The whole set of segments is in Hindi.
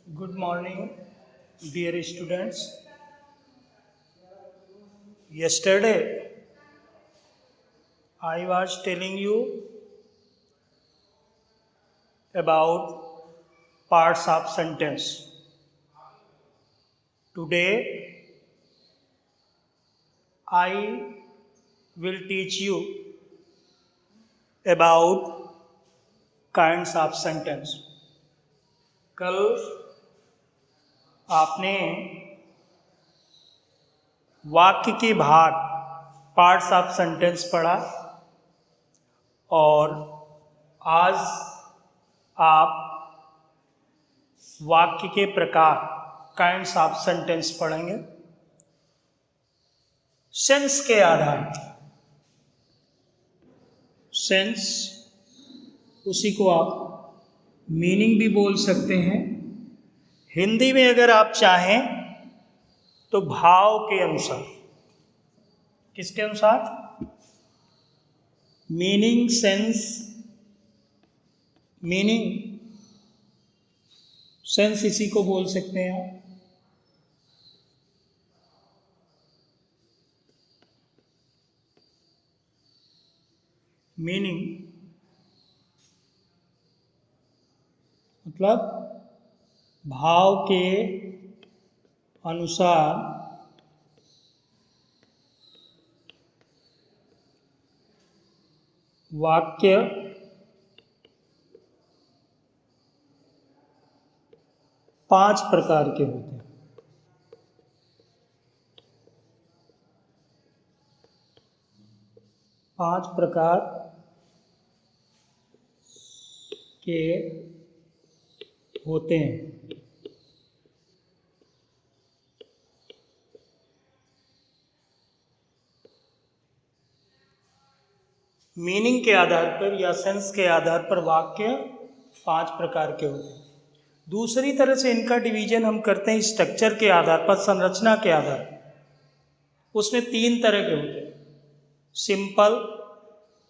Good morning, dear students. Yesterday, I was telling you about parts of sentence. Today, I will teach you about kinds of sentence. कल आपने वाक्य के भाग पार्ट्स ऑफ सेंटेंस पढ़ा और आज आप वाक्य के प्रकार काइंड्स ऑफ सेंटेंस पढ़ेंगे। सेंस के आधार पर, सेंस उसी को आप मीनिंग भी बोल सकते हैं। हिंदी में अगर आप चाहें तो भाव के अनुसार, किसके अनुसार? मीनिंग, सेंस, मीनिंग, सेंस इसी को बोल सकते हैं आप। मीनिंग मतलब भाव के अनुसार वाक्य पांच प्रकार के होते हैं। पांच प्रकार के होते हैं। मीनिंग के आधार पर या सेंस के आधार पर वाक्य पांच प्रकार के होते हैं। दूसरी तरह से इनका डिवीजन हम करते हैं स्ट्रक्चर के आधार पर, संरचना के आधार पर। उसमें तीन तरह के होते हैं, सिंपल,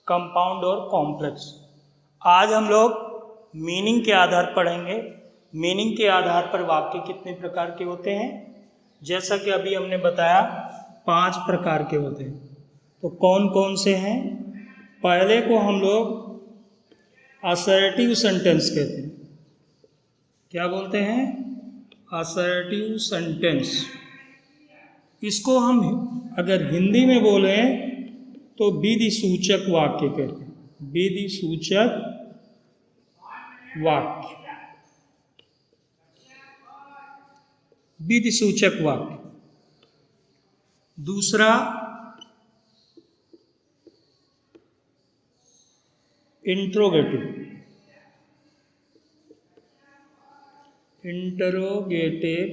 कंपाउंड और कॉम्प्लेक्स। आज हम लोग मीनिंग के आधार पर पढ़ेंगे। मीनिंग के आधार पर वाक्य कितने प्रकार के होते हैं? जैसा कि अभी हमने बताया, पांच प्रकार के होते हैं। तो कौन कौन से हैं? पहले को हम लोग असर्टिव सेंटेंस कहते हैं। क्या बोलते हैं? Assertive sentence. इसको हम अगर हिंदी में बोलें तो विधि सूचक वाक्य कहते हैं। विधि सूचक वाक्य, विधि सूचक वाक्य। दूसरा interrogative, interrogative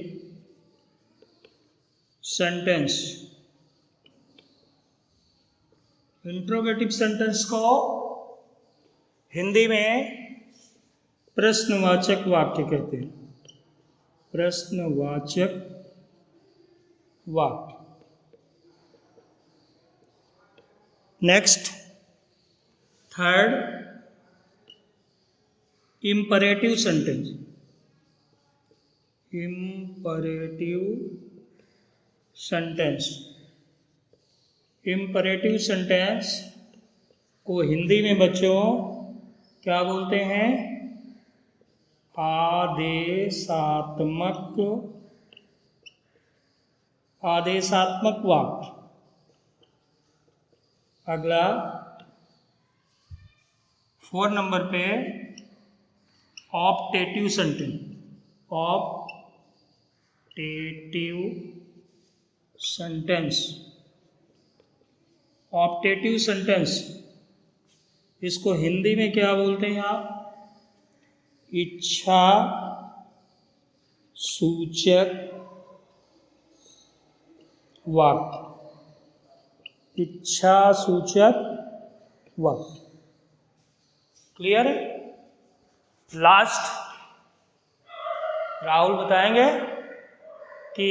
sentence. Interrogative sentence को हिंदी में प्रश्नवाचक वाक्य कहते हैं। प्रश्नवाचक वाक्य। Next, third, imperative sentence. Imperative sentence. Imperative sentence को हिंदी में बच्चों क्या बोलते हैं? आदेशात्मक, आदेशात्मक वाक्य। अगला 4 नंबर पे optative sentence. Optative sentence. Optative sentence, इसको हिंदी में क्या बोलते हैं आप? इच्छा सूचक वाक्य। इच्छा सूचक वाक्य। क्लियर है? लास्ट राहुल बताएंगे कि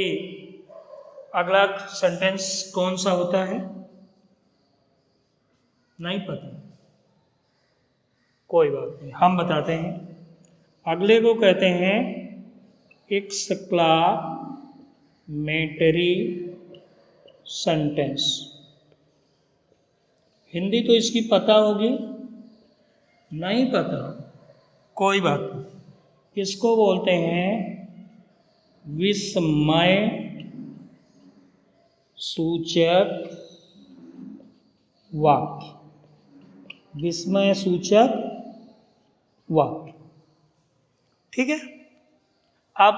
अगला सेंटेंस कौन सा होता है। नहीं पता? कोई बात नहीं, हम बताते हैं। अगले को कहते हैं एक्सक्लामेटरी सेंटेंस। हिंदी तो इसकी पता होगी, नहीं पता कोई बात नहीं। इसको बोलते हैं विस्मय सूचक वाक्य। विस्मय सूचक वाक्य, ठीक है। अब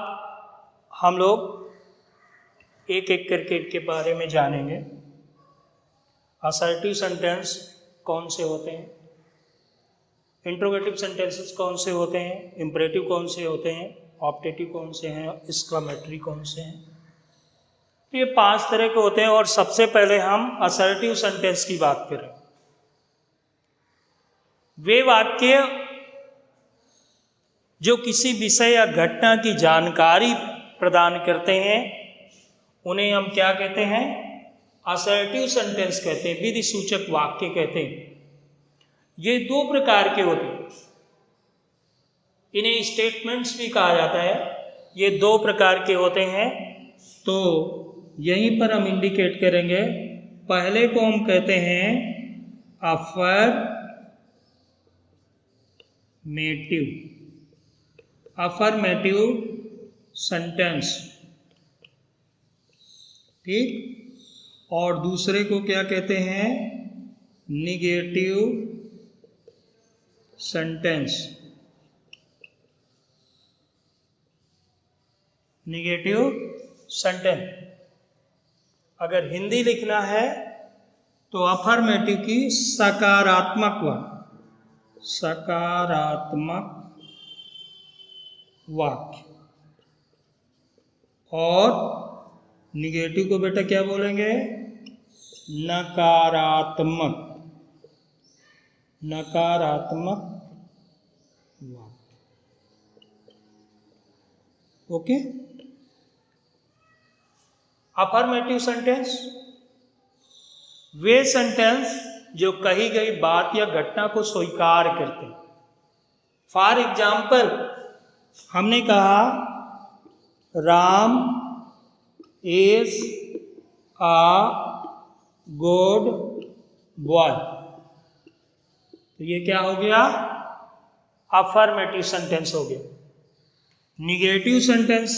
हम लोग एक एक करके इनके बारे में जानेंगे। असर्टिव सेंटेंस कौन से होते हैं, इंट्रोगेटिव सेंटेंसेस कौन से होते हैं, इंपरेटिव कौन से होते हैं, ऑप्टेटिव कौन से हैं, एक्सक्लामेटरी कौन से हैं। तो ये 5 तरह के होते हैं। और सबसे पहले हम असर्टिव सेंटेंस की बात करें। वे वाक्य जो किसी विषय या घटना की जानकारी प्रदान करते हैं उन्हें हम क्या कहते हैं, असर्टिव सेंटेंस कहते हैं, विधि सूचक वाक्य कहते हैं। ये 2 प्रकार के होते हैं, इन्हें स्टेटमेंट्स भी कहा जाता है। ये 2 प्रकार के होते हैं, तो यहीं पर हम इंडिकेट करेंगे। पहले को हम कहते हैं अफर्मेटिव सेंटेंस, ठीक। और दूसरे को क्या कहते हैं, निगेटिव सेंटेंस। निगेटिव सेंटेंस अगर हिंदी लिखना है तो अफर्मेटिव की सकारात्मक वाक्य, और निगेटिव को बेटा क्या बोलेंगे, नकारात्मक वाक्य। ओके। अफर्मेटिव सेंटेंस वे सेंटेंस जो कही गई बात या घटना को स्वीकार करते हैं। फॉर एग्जाम्पल, हमने कहा Ram is a good boy, तो ये क्या हो गया, अफर्मेटिव सेंटेंस हो गया। निगेटिव सेंटेंस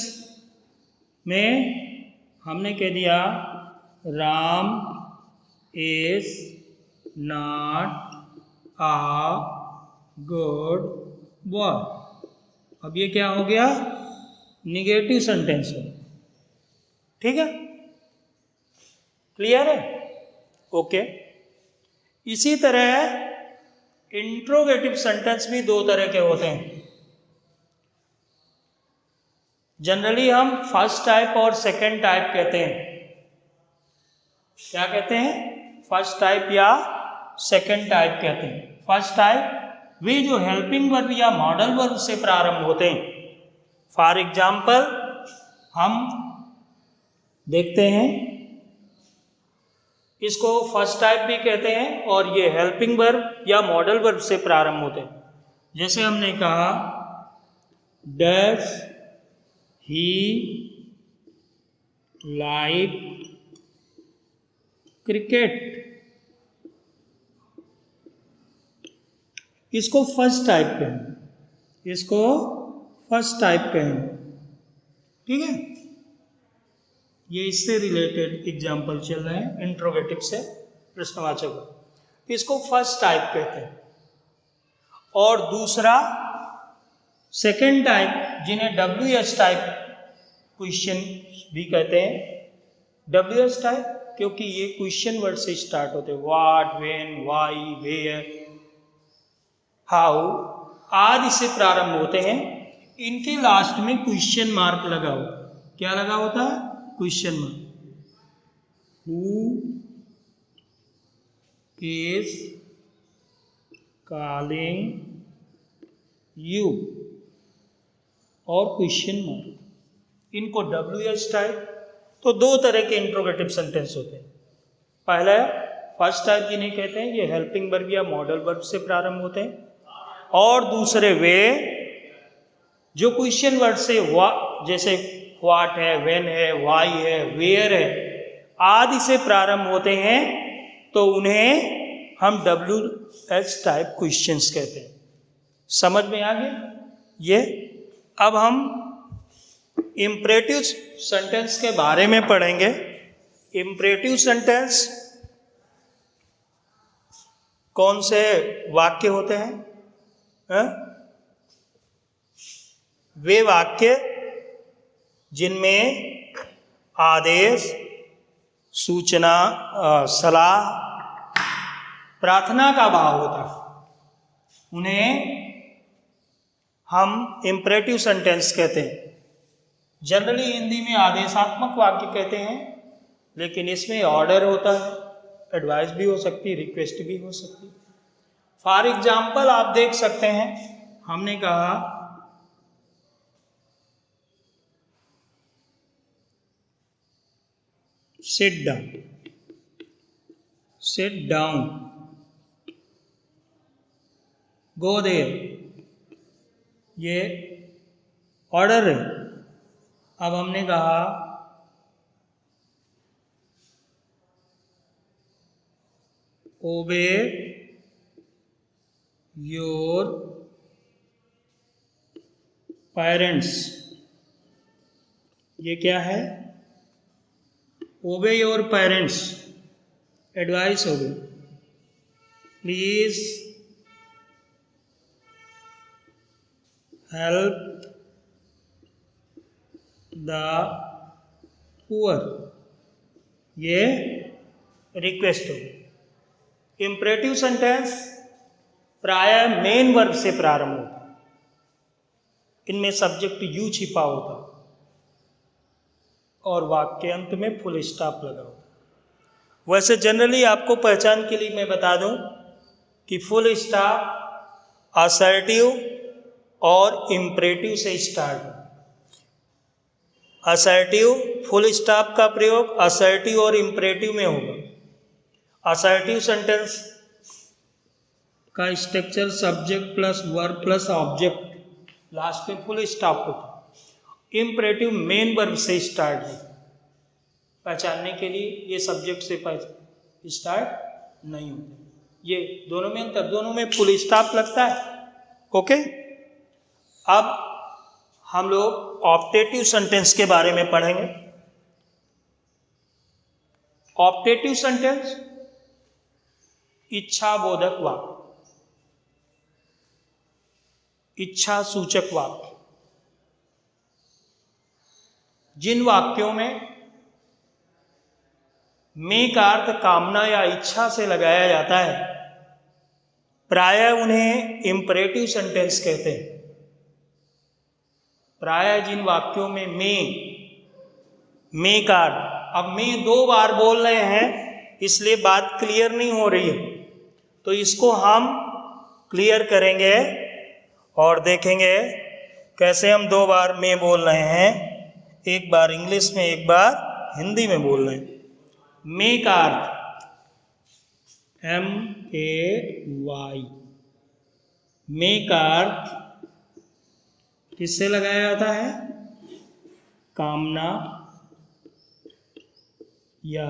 में हमने कह दिया Ram is not a good boy. अब ये क्या हो गया, निगेटिव सेंटेंस है, ठीक है। क्लियर है, ओके। इसी तरह इंट्रोगेटिव सेंटेंस भी 2 तरह के होते हैं। जनरली हम फर्स्ट टाइप और सेकंड टाइप कहते हैं। क्या कहते हैं, फर्स्ट टाइप या सेकंड टाइप कहते हैं। फर्स्ट टाइप वे जो हेल्पिंग वर्ब या मॉडल वर्ब से प्रारंभ होते हैं। फॉर एग्जाम्पल, हम देखते हैं इसको फर्स्ट टाइप भी कहते हैं, और ये हेल्पिंग वर्ब या मॉडल वर्ब से प्रारंभ होते हैं। जैसे हमने कहा डज ही लाइक क्रिकेट, इसको फर्स्ट टाइप कहें, ठीक है। ये इससे रिलेटेड एग्जाम्पल चल रहे हैं, इंट्रोगेटिव से प्रश्नवाचक, इसको फर्स्ट टाइप कहते हैं। और दूसरा सेकंड टाइप, जिन्हें WH टाइप क्वेश्चन भी कहते हैं। WH टाइप क्योंकि ये क्वेश्चन वर्ड से स्टार्ट होते हैं, what, when, why, where, how आदि से प्रारंभ होते हैं। इनके लास्ट में क्वेश्चन मार्क लगा हो, क्या लगा होता है, question mark. Who is calling you, और क्वेश्चन मार्क, इनको WH टाइप। तो 2 तरह के इंट्रोगेटिव सेंटेंस होते हैं। पहला फर्स्ट टाइप जिन्हें कहते हैं, ये हेल्पिंग वर्ब या मॉडल वर्ब से प्रारंभ होते हैं। और दूसरे वे जो क्वेश्चन वर्ड से जैसे व्हाट है, व्हेन है, व्हाई है, वेयर है आदि से प्रारंभ होते हैं तो उन्हें हम WH टाइप क्वेश्चंस कहते हैं। समझ में आ गया ये? अब हम इम्परेटिव सेंटेंस के बारे में पढ़ेंगे। इम्परेटिव सेंटेंस कौन से वाक्य होते हैं? वे वाक्य जिनमें आदेश, सूचना, सलाह, प्रार्थना का भाव होता है, उन्हें हम इम्परेटिव सेंटेंस कहते हैं। जनरली हिंदी में आदेशात्मक वाक्य कहते हैं, लेकिन इसमें ऑर्डर होता है, एडवाइस भी हो सकती है, रिक्वेस्ट भी हो सकती है। फॉर एग्जाम्पल आप देख सकते हैं, हमने कहा sit down, sit down, go there, ये ऑर्डर है। अब हमने कहा ओबे योर पेरेंट्स, ये क्या है? ओबे योर पेरेंट्स, एडवाइस हो गई। प्लीज हेल्प द पुअर, ये रिक्वेस्ट हो गई। इम्परेटिव सेंटेंस प्रायः मेन वर्ब से प्रारंभ होता है, इनमें सब्जेक्ट यू छिपा होता है और वाक्य अंत में फुल स्टॉप लगा होता है। वैसे जनरली आपको पहचान के लिए मैं बता दूं कि फुल स्टॉप असर्टिव और इम्परेटिव से स्टार्ट। असर्टिव फुल स्टॉप का प्रयोग असर्टिव और इम्परेटिव में होगा। असर्टिव सेंटेंस का structure subject plus verb plus object, last में फुल स्टॉप होता है। इम्परेटिव मेन वर्ब से स्टार्ट है। पहचानने के लिए ये सब्जेक्ट से स्टार्ट नहीं होते। ये दोनों में अंतर, दोनों में फुल स्टॉप लगता है। ओके, अब हम लोग ऑप्टेटिव सेंटेंस के बारे में पढ़ेंगे। ऑप्टेटिव सेंटेंस इच्छा बोधक वाक्य, इच्छा सूचक वाक्य, जिन वाक्यों में का अर्थ कामना या इच्छा से लगाया जाता है, प्रायः उन्हें इम्परेटिव सेंटेंस कहते हैं। प्रायः जिन वाक्यों में मे का अर्थ, अब मैं 2 बार बोल रहे हैं इसलिए बात क्लियर नहीं हो रही है, तो इसको हम क्लियर करेंगे और देखेंगे कैसे हम 2 बार में बोल रहे हैं, एक बार इंग्लिश में एक बार हिंदी में बोल रहे हैं। मे का अर्थ MAY, मे का अर्थ किससे लगाया जाता है? कामना या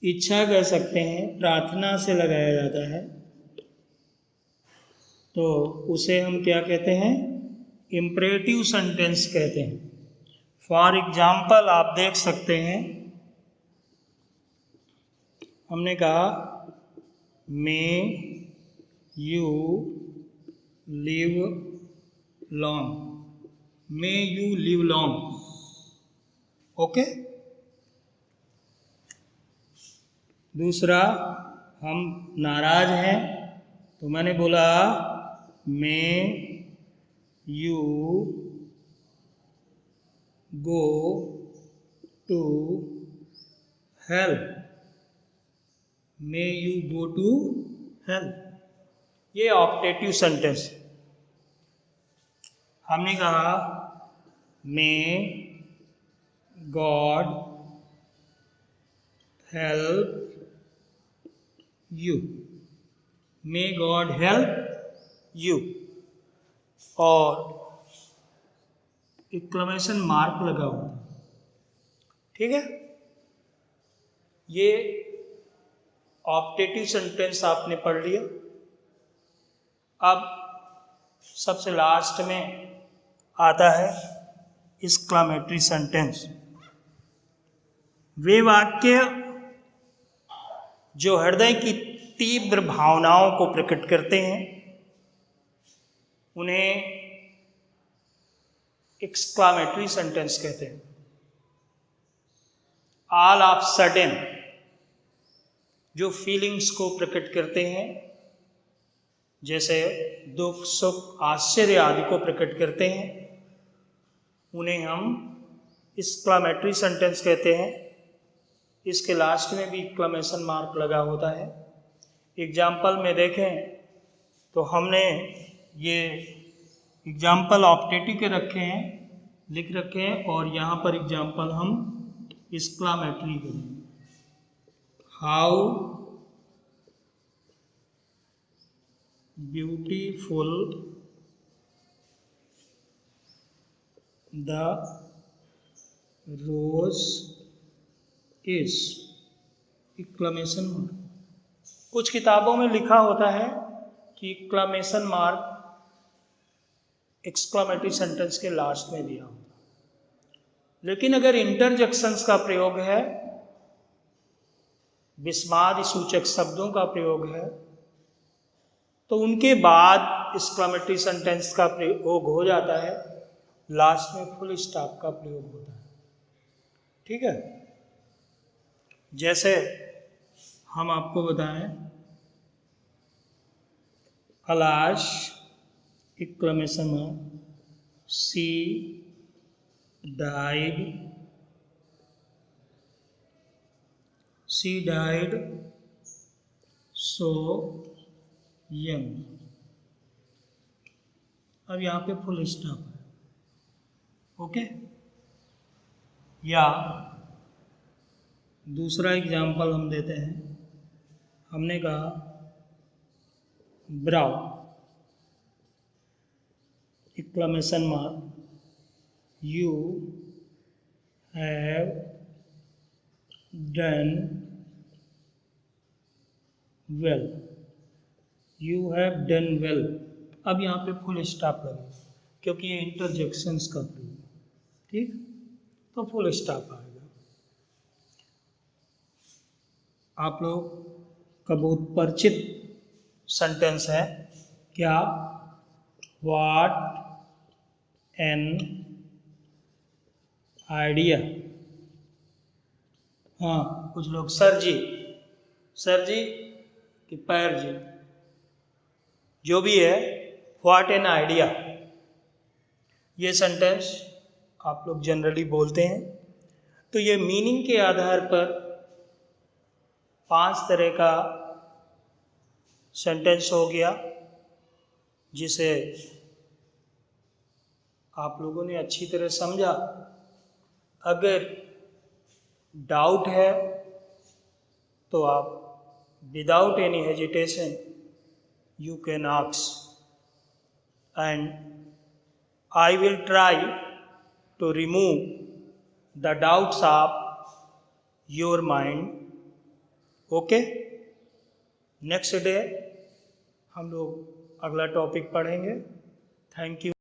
इच्छा कह सकते हैं, प्रार्थना से लगाया जाता है, तो उसे हम क्या कहते हैं? इम्परेटिव सेंटेंस कहते हैं। फॉर एग्जाम्पल आप देख सकते हैं, हमने कहा may you live long, may you live long. Okay, दूसरा, हम नाराज हैं तो मैंने बोला may you go to hell, may you go to hell. ये ऑप्टेटिव सेंटेंस। हमने कहा may God help you, may God help you. और एक्सक्लेमेशन मार्क लगा होता है। ठीक है, ये ऑप्टेटिव सेंटेंस आपने पढ़ लिया। अब सबसे लास्ट में आता है एक्सक्लेमेटरी सेंटेंस। वे वाक्य जो हृदय की तीव्र भावनाओं को प्रकट करते हैं उन्हें एक्सक्लेमेटरी सेंटेंस कहते हैं। ऑल ऑफ सडन जो फीलिंग्स को प्रकट करते हैं, जैसे दुख, सुख, आश्चर्य आदि को प्रकट करते हैं, उन्हें हम एक्सक्लेमेटरी सेंटेंस कहते हैं। इसके लास्ट में भी एक्सक्लेमेशन मार्क लगा होता है। एग्जाम्पल में देखें तो हमने ये एग्जाम्पल ऑप्टेटिव के रखे हैं, लिख रखे हैं, और यहाँ पर एग्जाम्पल हम एक्सक्लेमेटरी करेंगे। How beautiful the rose is, exclamation mark. कुछ किताबों में लिखा होता है कि एक्सक्लेमेशन मार्क एक्सक्लेमेटरी सेंटेंस के लास्ट में दिया होता है, लेकिन अगर इंटरजेक्शंस का प्रयोग है, विस्माद सूचक शब्दों का प्रयोग है, तो उनके बाद एक्सक्लेमेटरी सेंटेंस का प्रयोग हो जाता है, लास्ट में फुल स्टॉप का प्रयोग होता है। ठीक है, जैसे हम आपको बताएं, Kailash exclamation mark, she died so young. अब यहाँ पे फुल स्टॉप है। ओके, या दूसरा एग्जाम्पल हम देते हैं। हमने कहा ब्राउ exclamation mark, you have done well, you have done well. अब यहाँ पे फुल स्टॉप लगेगा क्योंकि ये इंटरजेक्शंस का प्रयोग है। ठीक, तो फुल स्टॉप आएगा। आप लोग का बहुत परिचित सेंटेंस है क्या, व्हाट एन आइडिया। हाँ, कुछ लोग सर जी कि पैर जी, जो भी है, व्हाट एन आइडिया, ये सेंटेंस आप लोग जनरली बोलते हैं। तो ये मीनिंग के आधार पर 5 तरह का सेंटेंस हो गया, जिसे आप लोगों ने अच्छी तरह समझा। अगर डाउट है तो आप without any hesitation you can ask, and I will try to remove the doubts of your mind. Okay, next day हम लोग अगला टॉपिक पढ़ेंगे। Thank you.